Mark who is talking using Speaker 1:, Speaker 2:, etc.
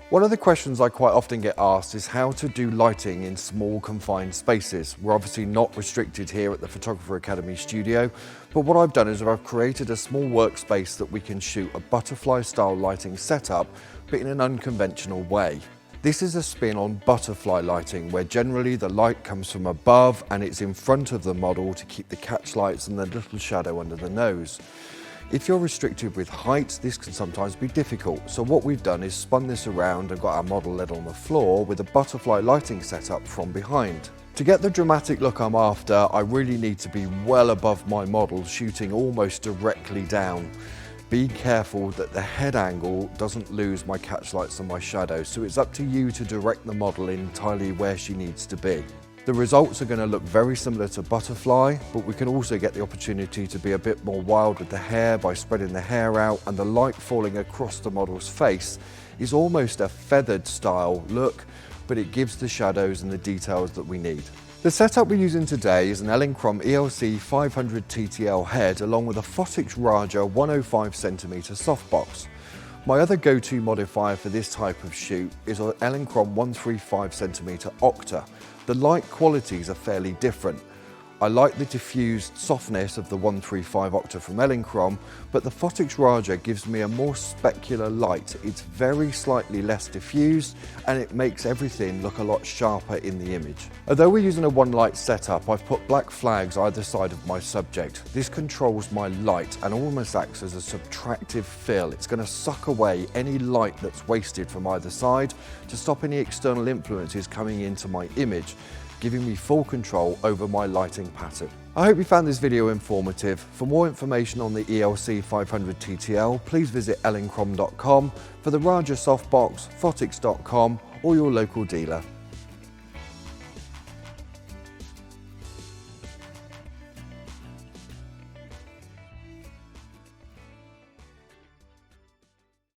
Speaker 1: One of the questions I quite often get asked is how to do lighting in small confined spaces. We're obviously not restricted here at the Photographer Academy studio, but what I've done is I've created a small workspace that we can shoot a butterfly style lighting setup, but in an unconventional way. This is a spin on butterfly lighting, where generally the light comes from above and it's in front of the model to keep the catch lights and the little shadow under the nose. If you're restricted with height, this can sometimes be difficult. So what we've done is spun this around and got our model led on the floor with a butterfly lighting setup from behind. To get the dramatic look I'm after, I really need to be well above my model, shooting almost directly down. Be careful that the head angle doesn't lose my catch lights and my shadows, so it's up to you to direct the model entirely where she needs to be. The results are going to look very similar to butterfly, but we can also get the opportunity to be a bit more wild with the hair by spreading the hair out, and the light falling across the model's face is almost a feathered style look, but it gives the shadows and the details that we need. The setup we're using today is an Elinchrom ELC 500 TTL head along with a Phottix Raja 105cm softbox. My other go-to modifier for this type of shoot is an Elinchrom 135cm Octa. The light qualities are fairly different. I like the diffused softness of the 135 Octa from Elinchrom, but the Phottix Raja gives me a more specular light. It's very slightly less diffused and it makes everything look a lot sharper in the image. Although we're using a one light setup, I've put black flags either side of my subject. This controls my light and almost acts as a subtractive fill. It's going to suck away any light that's wasted from either side to stop any external influences coming into my image, giving me full control over my lighting pattern. I hope you found this video informative. For more information on the ELC 500 TTL, please visit elinchrom.com, for the Raja softbox, phottix.com, or your local dealer.